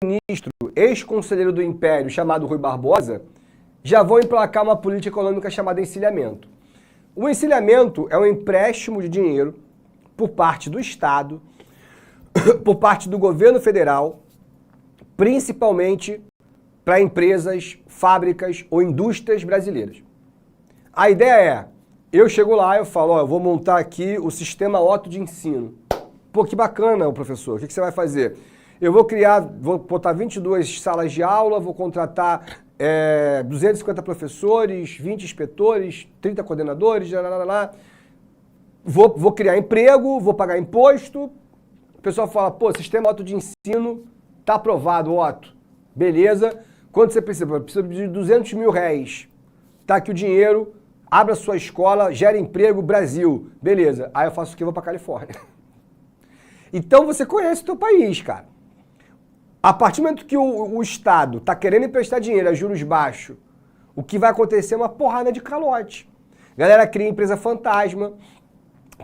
ministro, ex-conselheiro do Império, chamado Rui Barbosa, já vão emplacar uma política econômica chamada encilhamento. O encilhamento é um empréstimo de dinheiro por parte do Estado, por parte do governo federal, principalmente para empresas, fábricas ou indústrias brasileiras. A ideia é, eu chego lá e eu falo, eu vou montar aqui o sistema Otto de ensino. Pô, que bacana, professor, o que você vai fazer? Eu vou botar 22 salas de aula, vou contratar 250 professores, 20 inspetores, 30 coordenadores, vou criar emprego, vou pagar imposto. O pessoal fala, pô, sistema Otto de ensino tá aprovado, Otto. Beleza. Quanto você precisa? Precisa de 200 mil réis. Tá aqui o dinheiro, abra sua escola, gera emprego, Brasil. Beleza. Aí eu faço o quê? Vou pra Califórnia. Então você conhece o teu país, cara. A partir do momento que o Estado está querendo emprestar dinheiro a juros baixos, o que vai acontecer é uma porrada de calote. A galera cria empresa fantasma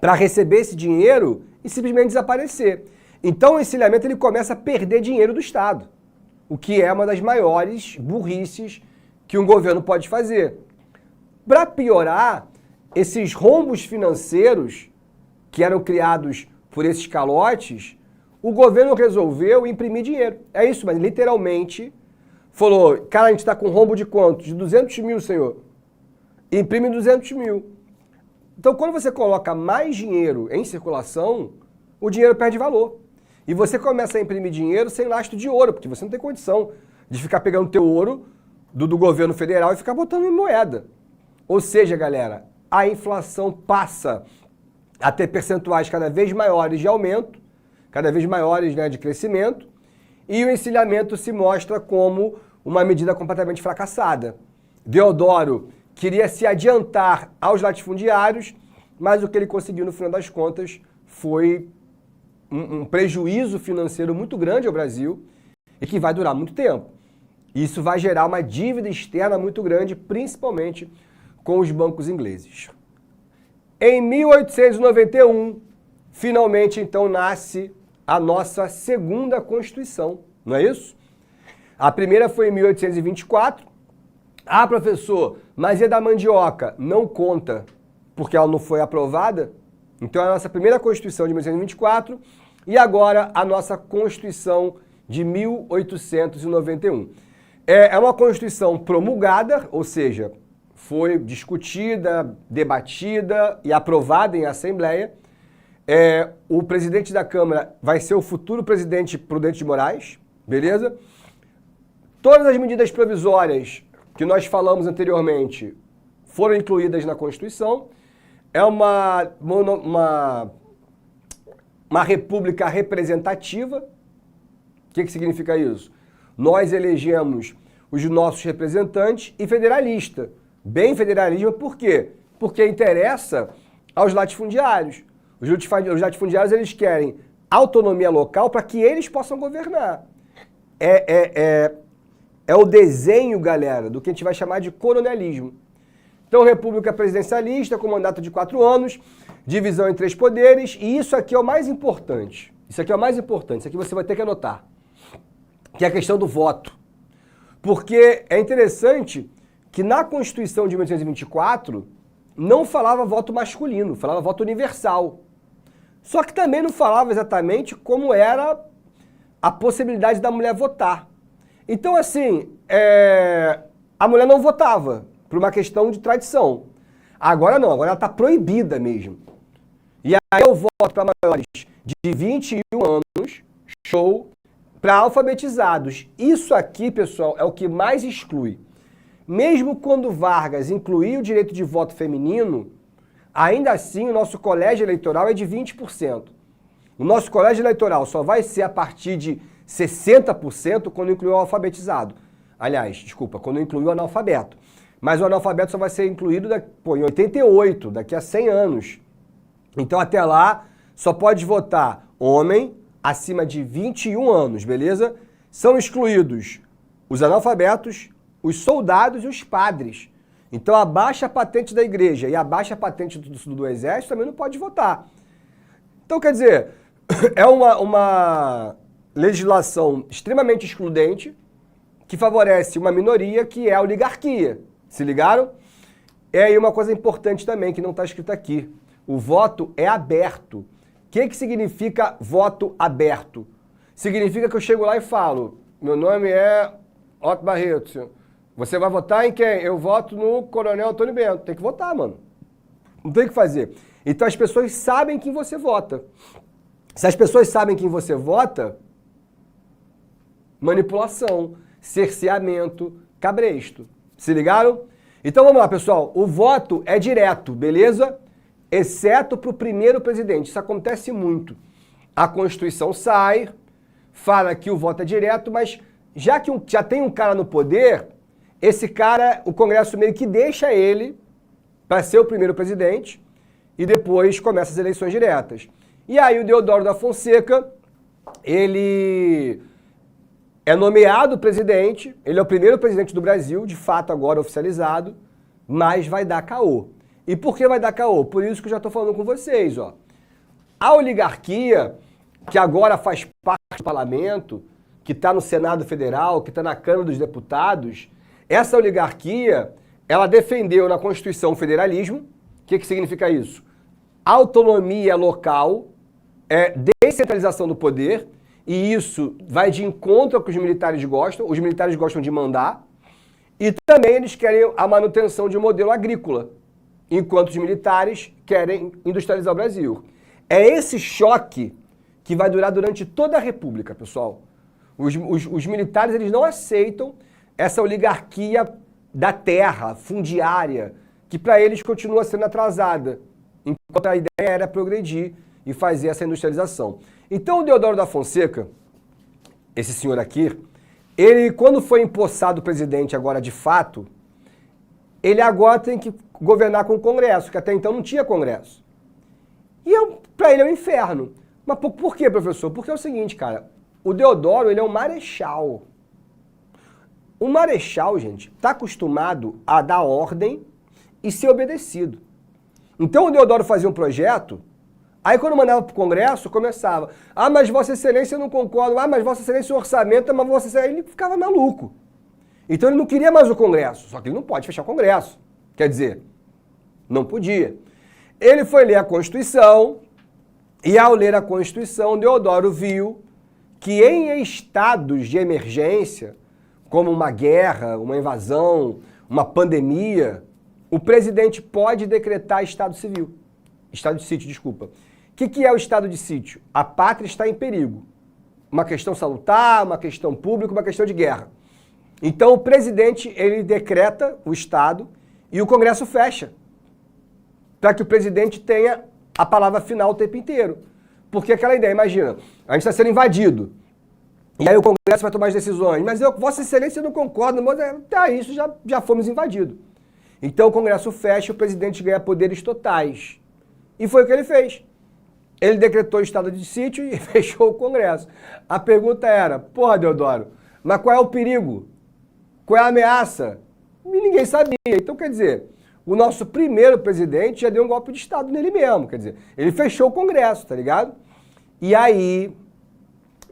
para receber esse dinheiro e simplesmente desaparecer. Então o encilhamento ele começa a perder dinheiro do Estado, o que é uma das maiores burrices que um governo pode fazer. Para piorar, esses rombos financeiros que eram criados por esses calotes, o governo resolveu imprimir dinheiro. É isso, mas literalmente falou, cara, a gente está com rombo de quanto? De 200 mil, senhor. Imprime 200 mil. Então, quando você coloca mais dinheiro em circulação, o dinheiro perde valor. E você começa a imprimir dinheiro sem lastro de ouro, porque você não tem condição de ficar pegando teu ouro do governo federal e ficar botando em moeda. Ou seja, galera, a inflação passa a ter percentuais cada vez maiores de aumento, cada vez maiores, né, de crescimento, e o encilhamento se mostra como uma medida completamente fracassada. Deodoro queria se adiantar aos latifundiários, mas o que ele conseguiu no final das contas foi um prejuízo financeiro muito grande ao Brasil e que vai durar muito tempo. Isso vai gerar uma dívida externa muito grande, principalmente com os bancos ingleses. Em 1891, finalmente então nasce a nossa segunda Constituição, não é isso? A primeira foi em 1824. Ah, professor, mas e a da mandioca? Não conta, porque ela não foi aprovada. Então é a nossa primeira Constituição de 1824 e agora a nossa Constituição de 1891. É uma Constituição promulgada, ou seja, foi discutida, debatida e aprovada em Assembleia. O presidente da Câmara vai ser o futuro presidente Prudente de Moraes, beleza? Todas as medidas provisórias que nós falamos anteriormente foram incluídas na Constituição. É uma república representativa. O que significa isso? Nós elegemos os nossos representantes e federalista. Bem federalismo, por quê? Porque interessa aos latifundiários. Os latifundiários eles querem autonomia local para que eles possam governar. É o desenho, galera, do que a gente vai chamar de coronelismo. Então, república presidencialista com mandato de 4 anos, divisão em 3 poderes, e isso aqui é o mais importante. Isso aqui é o mais importante, isso aqui você vai ter que anotar. Que é a questão do voto. Porque é interessante que na Constituição de 1824 não falava voto masculino, falava voto universal. Só que também não falava exatamente como era a possibilidade da mulher votar. Então, assim, a mulher não votava por uma questão de tradição. Agora não, agora ela está proibida mesmo. E aí eu voto para maiores de 21 anos, show, para alfabetizados. Isso aqui, pessoal, é o que mais exclui. Mesmo quando Vargas incluiu o direito de voto feminino, ainda assim o nosso colégio eleitoral é de 20%. O nosso colégio eleitoral só vai ser a partir de 60% quando incluir o alfabetizado. Aliás, desculpa, quando incluir o analfabeto. Mas o analfabeto só vai ser incluído em 88, daqui a 100 anos. Então até lá só pode votar homem acima de 21 anos, beleza? São excluídos os analfabetos, os soldados e os padres. Então abaixa a patente da igreja e abaixa a patente do exército também não pode votar. Então quer dizer, é uma legislação extremamente excludente que favorece uma minoria que é a oligarquia. Se ligaram? É aí uma coisa importante também que não está escrito aqui. O voto é aberto. O que significa voto aberto? Significa que eu chego lá e falo, meu nome é Otto Barreto, você vai votar em quem? Eu voto no Coronel Antônio Bento. Tem que votar, mano. Não tem o que fazer. Então as pessoas sabem quem você vota. Se as pessoas sabem quem você vota, manipulação, cerceamento, cabresto. Se ligaram? Então vamos lá, pessoal. O voto é direto, beleza? Exceto para o primeiro presidente. Isso acontece muito. A Constituição sai, fala que o voto é direto, mas já que já tem um cara no poder, esse cara, o Congresso meio que deixa ele para ser o primeiro presidente e depois começa as eleições diretas. E aí o Deodoro da Fonseca, ele é nomeado presidente, ele é o primeiro presidente do Brasil, de fato agora oficializado, mas vai dar caô. E por que vai dar caô? Por isso que eu já estou falando com vocês, ó. A oligarquia, que agora faz parte do parlamento, que está no Senado Federal, que está na Câmara dos Deputados, essa oligarquia, ela defendeu na Constituição o federalismo. O que significa isso? Autonomia local, descentralização do poder, e isso vai de encontro ao que os militares gostam de mandar, e também eles querem a manutenção de um modelo agrícola, enquanto os militares querem industrializar o Brasil. É esse choque que vai durar durante toda a República, pessoal. Os militares, eles não aceitam essa oligarquia da terra, fundiária, que para eles continua sendo atrasada, enquanto a ideia era progredir e fazer essa industrialização. Então o Deodoro da Fonseca, esse senhor aqui, ele quando foi empossado presidente agora de fato, ele agora tem que governar com o Congresso, que até então não tinha Congresso. E para ele é um inferno. Mas por quê, professor? Porque é o seguinte, cara, o Deodoro, ele é um marechal. O marechal, gente, está acostumado a dar ordem e ser obedecido. Então o Deodoro fazia um projeto, aí quando mandava para o Congresso, começava, mas Vossa Excelência eu não concordo, mas Vossa Excelência o orçamento, mas Vossa Excelência... Ele ficava maluco. Então ele não queria mais o Congresso, só que ele não pode fechar o Congresso. Quer dizer, não podia. Ele foi ler a Constituição, e ao ler a Constituição, Deodoro viu que em estados de emergência, como uma guerra, uma invasão, uma pandemia, o presidente pode decretar estado civil. Estado de sítio, desculpa. O que é o estado de sítio? A pátria está em perigo. Uma questão salutar, uma questão pública, uma questão de guerra. Então o presidente, ele decreta o estado e o Congresso fecha. Para que o presidente tenha a palavra final o tempo inteiro. Porque aquela ideia, imagina, a gente está sendo invadido. E aí o Congresso vai tomar as decisões. Mas Vossa Excelência não concorda, mas isso já fomos invadidos. Então o Congresso fecha e o presidente ganha poderes totais. E foi o que ele fez. Ele decretou o estado de sítio e fechou o Congresso. A pergunta era, porra, Deodoro, mas qual é o perigo? Qual é a ameaça? E ninguém sabia. Então, quer dizer, o nosso primeiro presidente já deu um golpe de Estado nele mesmo. Quer dizer, ele fechou o Congresso, tá ligado? E aí,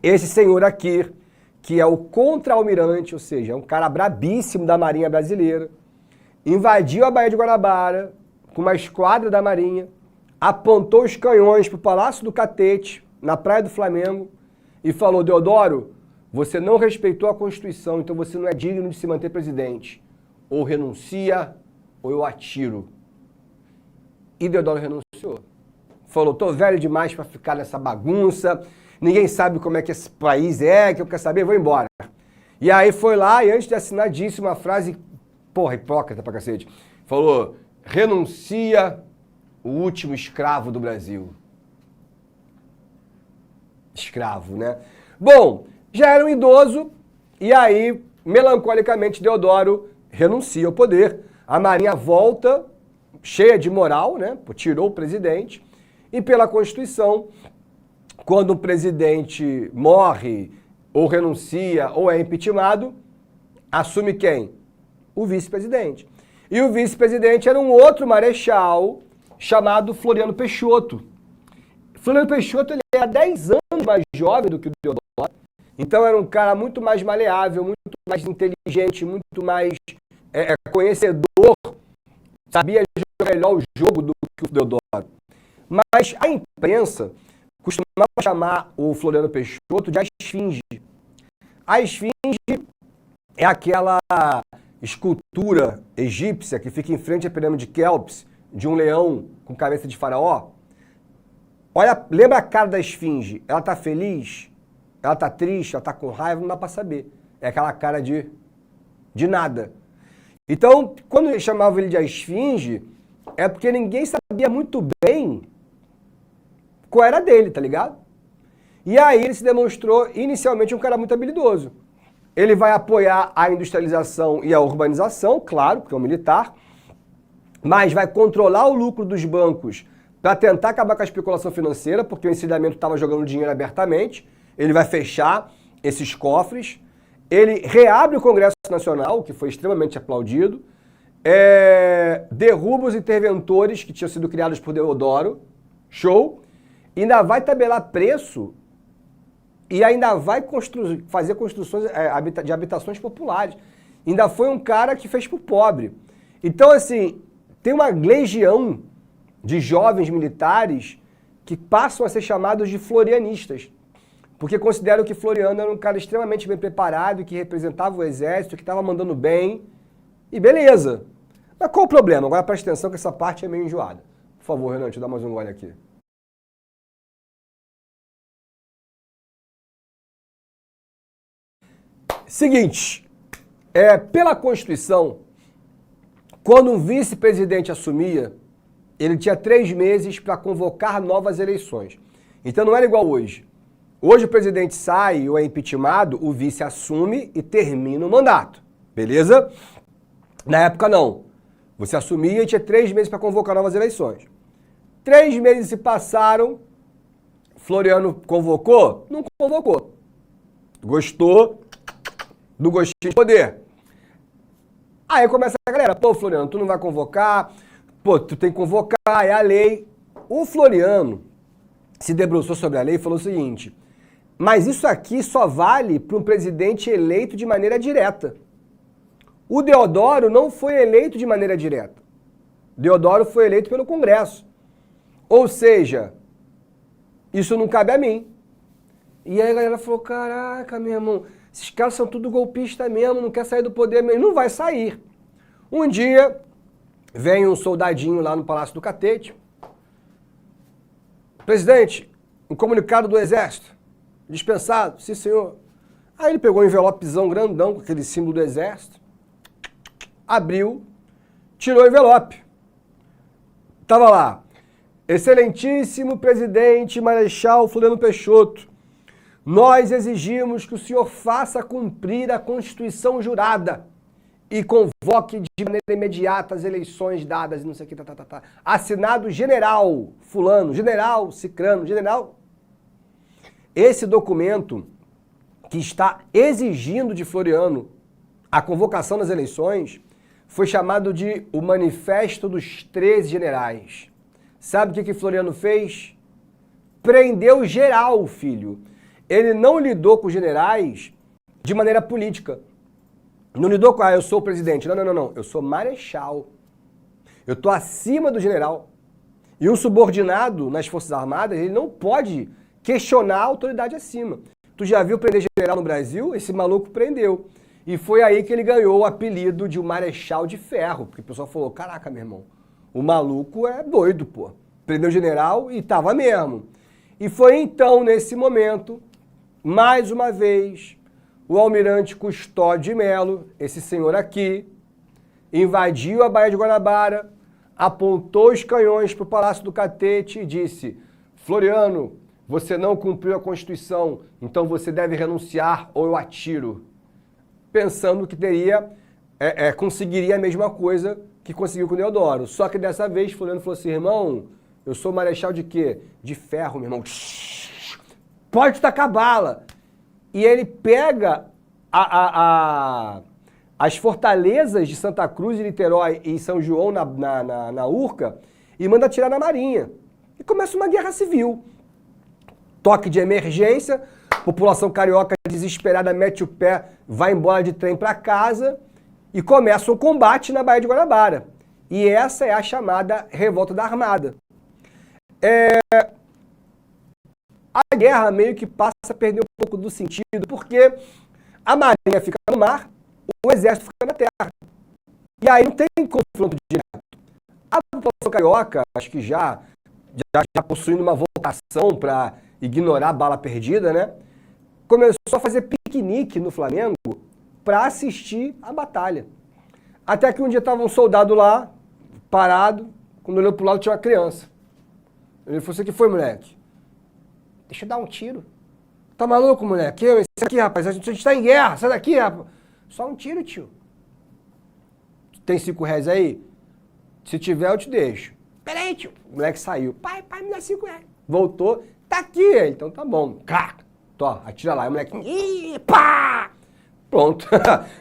esse senhor aqui, que é o contra-almirante, ou seja, é um cara brabíssimo da Marinha Brasileira, invadiu a Baía de Guanabara com uma esquadra da Marinha, apontou os canhões para o Palácio do Catete, na Praia do Flamengo, e falou, Deodoro, você não respeitou a Constituição, então você não é digno de se manter presidente. Ou renuncia, ou eu atiro. E Deodoro renunciou. Falou, tô velho demais para ficar nessa bagunça, ninguém sabe como é que esse país é, que eu quero saber, vou embora. E aí foi lá, e antes de assinar, disse uma frase, porra, hipócrita pra cacete, falou, renuncia o último escravo do Brasil. Escravo, né? Bom, já era um idoso, e aí, melancolicamente, Deodoro renuncia ao poder. A Marinha volta, cheia de moral, né? Tirou o presidente, e pela Constituição, quando o presidente morre, ou renuncia, ou é impeachmentado, assume quem? O vice-presidente. E o vice-presidente era um outro marechal chamado Floriano Peixoto. Floriano Peixoto ele era 10 anos mais jovem do que o Deodoro, Então era um cara muito mais maleável, muito mais inteligente, muito mais conhecedor, sabia jogar melhor o jogo do que o Deodoro. Mas a imprensa costumava chamar o Floriano Peixoto de a Esfinge. A Esfinge é aquela escultura egípcia que fica em frente à pirâmide de Quéops, de um leão com cabeça de faraó. Olha, lembra a cara da Esfinge? Ela tá feliz? Ela tá triste? Ela tá com raiva? Não dá pra saber. É aquela cara de nada. Então, quando chamavam ele de a Esfinge, é porque ninguém sabia muito bem qual era dele, tá ligado? E aí ele se demonstrou inicialmente um cara muito habilidoso. Ele vai apoiar a industrialização e a urbanização, claro, porque é um militar, mas vai controlar o lucro dos bancos para tentar acabar com a especulação financeira, porque o encilhamento estava jogando dinheiro abertamente. Ele vai fechar esses cofres. Ele reabre o Congresso Nacional, que foi extremamente aplaudido, derruba os interventores que tinham sido criados por Deodoro, show, ainda vai tabelar preço e ainda vai fazer construções de habitações populares. Ainda foi um cara que fez pro pobre. Então, assim, tem uma legião de jovens militares que passam a ser chamados de florianistas, porque consideram que Floriano era um cara extremamente bem preparado, que representava o exército, que estava mandando bem, e beleza. Mas qual o problema? Agora presta atenção que essa parte é meio enjoada. Por favor, Renan, deixa eu dar mais um gole aqui. Seguinte, pela Constituição, quando um vice-presidente assumia, ele tinha 3 meses para convocar novas eleições. Então não era igual hoje. Hoje o presidente sai ou é impeachmentado, o vice assume e termina o mandato. Beleza? Na época não. Você assumia e tinha 3 meses para convocar novas eleições. 3 meses se passaram, Floriano convocou? Não convocou. Gostou do gostinho de poder. Aí começa a galera, pô, Floriano, tu não vai convocar, pô, tu tem que convocar, é a lei. O Floriano se debruçou sobre a lei e falou o seguinte, mas isso aqui só vale para um presidente eleito de maneira direta. O Deodoro não foi eleito de maneira direta. Deodoro foi eleito pelo Congresso. Ou seja, isso não cabe a mim. E aí a galera falou, caraca, meu irmão, esses caras são tudo golpistas mesmo, não quer sair do poder mesmo. Não vai sair. Um dia, vem um soldadinho lá no Palácio do Catete. Presidente, um comunicado do Exército. Dispensado. Sim, senhor. Aí ele pegou um envelopezão grandão com aquele símbolo do Exército. Abriu, tirou o envelope. Tava lá. Excelentíssimo presidente Marechal Floriano Peixoto, nós exigimos que o senhor faça cumprir a Constituição jurada e convoque de maneira imediata as eleições dadas e não sei o que, Assinado general fulano, general cicrano, general. Esse documento que está exigindo de Floriano a convocação das eleições foi chamado de o Manifesto dos 13 Generais. Sabe o que Floriano fez? Prendeu geral, filho. Ele não lidou com os generais de maneira política. Não lidou com, eu sou o presidente. Não. Eu sou marechal. Eu estou acima do general. E um subordinado nas Forças Armadas, ele não pode questionar a autoridade acima. Tu já viu prender general no Brasil? Esse maluco prendeu. E foi aí que ele ganhou o apelido de o Marechal de Ferro. Porque o pessoal falou, caraca, meu irmão, o maluco é doido, pô. Prendeu o general e tava mesmo. E foi então, nesse momento, mais uma vez, o almirante Custódio de Melo, esse senhor aqui, invadiu a Baía de Guanabara, apontou os canhões para o Palácio do Catete e disse, Floriano, você não cumpriu a Constituição, então você deve renunciar ou eu atiro. Pensando que conseguiria a mesma coisa que conseguiu com o Deodoro. Só que dessa vez, Floriano falou assim, irmão, eu sou marechal de quê? De ferro, meu irmão. Pode tacar bala. E ele pega as fortalezas de Santa Cruz e Niterói e São João na Urca e manda atirar na Marinha. E começa uma guerra civil. Toque de emergência, população carioca desesperada mete o pé, vai embora de trem para casa e começa um combate na Baía de Guanabara. E essa é a chamada Revolta da Armada. A guerra meio que passa a perder um pouco do sentido, porque a marinha fica no mar, o exército fica na terra. E aí não tem confronto direto. A população carioca, acho que já possuindo uma votação para ignorar a bala perdida, né? Começou a fazer piquenique no Flamengo para assistir a batalha. Até que um dia estava um soldado lá, parado, quando olhou pro lado tinha uma criança. Ele falou, o que foi, moleque? Deixa eu dar um tiro. Tá maluco, moleque? Esse aqui, rapaz, a gente tá em guerra, sai daqui, rapaz. Só um tiro, tio. Tem R$5 aí? Se tiver, eu te deixo. Peraí, tio. O moleque saiu. Pai, me dá R$5. Voltou. Tá aqui. Então tá bom. Clac. Tó, atira lá. Aí o moleque... Ih, pá! Pronto.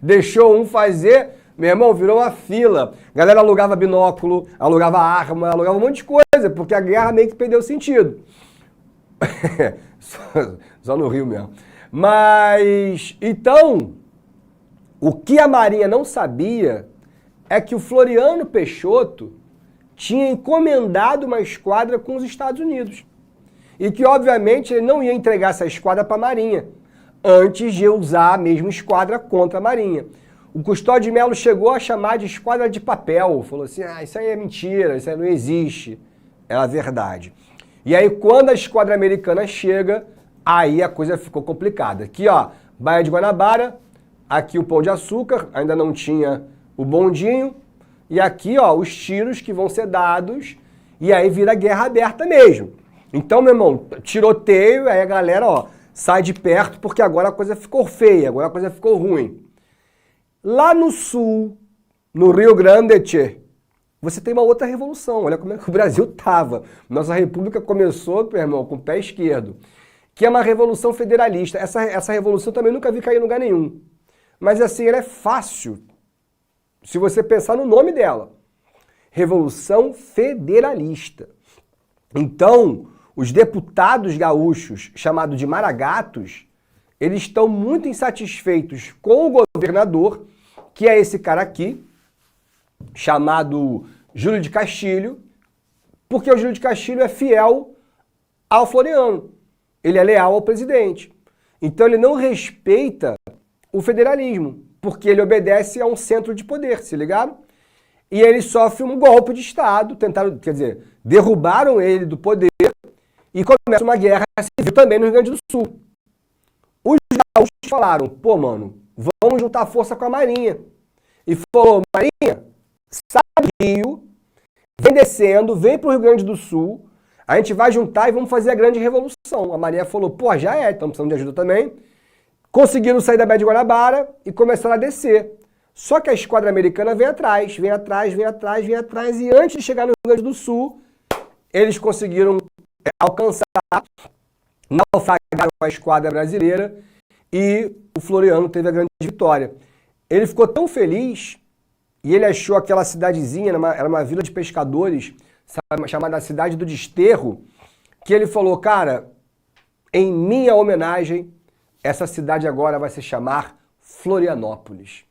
Deixou um fazer... Meu irmão, virou uma fila. A galera alugava binóculo, alugava arma, alugava um monte de coisa, porque a guerra meio que perdeu o sentido. Só no Rio mesmo. Mas, então, o que a Marinha não sabia é que o Floriano Peixoto tinha encomendado uma esquadra com os Estados Unidos. E que, obviamente, ele não ia entregar essa esquadra para a Marinha, antes de usar a mesma esquadra contra a Marinha. O Custódio de Melo chegou a chamar de esquadra de papel. Falou assim, isso aí é mentira, isso aí não existe. Era verdade. E aí, quando a esquadra americana chega, aí a coisa ficou complicada. Aqui, ó, Baía de Guanabara, aqui o Pão de Açúcar, ainda não tinha o bondinho, e aqui, ó, os tiros que vão ser dados, e aí vira guerra aberta mesmo. Então, meu irmão, tiroteio, aí a galera, ó, sai de perto, porque agora a coisa ficou feia, agora a coisa ficou ruim. Lá no sul, no Rio Grande, tchê, você tem uma outra revolução. Olha como é que o Brasil estava. Nossa república começou, meu irmão, com o pé esquerdo, que é uma revolução federalista. Essa revolução também nunca vi cair em lugar nenhum. Mas assim, ela é fácil, se você pensar no nome dela. Revolução Federalista. Então, os deputados gaúchos, chamados de maragatos, eles estão muito insatisfeitos com o governador, que é esse cara aqui, chamado Júlio de Castilho, porque o Júlio de Castilho é fiel ao Floriano. Ele é leal ao presidente. Então ele não respeita o federalismo, porque ele obedece a um centro de poder, se ligaram? E ele sofre um golpe de Estado, derrubaram ele do poder e começa uma guerra civil também no Rio Grande do Sul. Os gaúchos falaram, pô, mano, vamos juntar força com a Marinha. E falou, Marinha, sai do Rio, vem descendo, vem pro Rio Grande do Sul, a gente vai juntar e vamos fazer a grande revolução. A Marinha falou, pô, já é, estamos precisando de ajuda também. Conseguiram sair da Baía de Guanabara e começaram a descer. Só que a esquadra americana vem atrás, e antes de chegar no Rio Grande do Sul, eles conseguiram alcançar, naufragaram a esquadra brasileira e o Floriano teve a grande vitória. Ele ficou tão feliz e ele achou aquela cidadezinha, era uma vila de pescadores, chamada Cidade do Desterro, que ele falou, cara, em minha homenagem, essa cidade agora vai se chamar Florianópolis.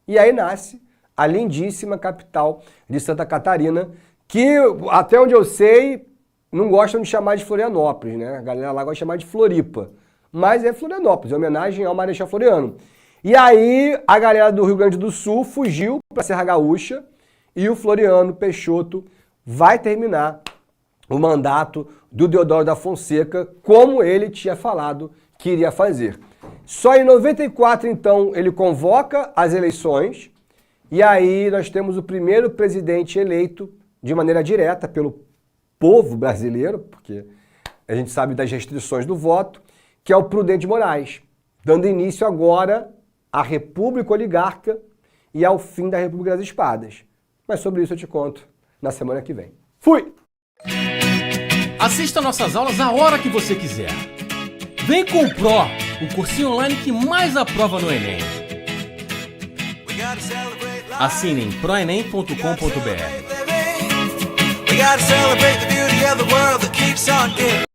E aí nasce a lindíssima capital de Santa Catarina, que até onde eu sei, não gostam de chamar de Florianópolis, né? A galera lá gosta de chamar de Floripa. Mas é Florianópolis, é homenagem ao Marechal Floriano. E aí a galera do Rio Grande do Sul fugiu para a Serra Gaúcha e o Floriano Peixoto vai terminar o mandato do Deodoro da Fonseca, como ele tinha falado que iria fazer. Só em 94, então, ele convoca as eleições e aí nós temos o primeiro presidente eleito de maneira direta pelo povo brasileiro, porque a gente sabe das restrições do voto, que é o Prudente Moraes, dando início agora à República Oligarca e ao fim da República das Espadas. Mas sobre isso eu te conto na semana que vem. Fui! Assista nossas aulas a hora que você quiser. Vem com o Pro, o cursinho online que mais aprova no Enem. Assine em proenem.com.br. We gotta celebrate the beauty of the world that keeps on giving.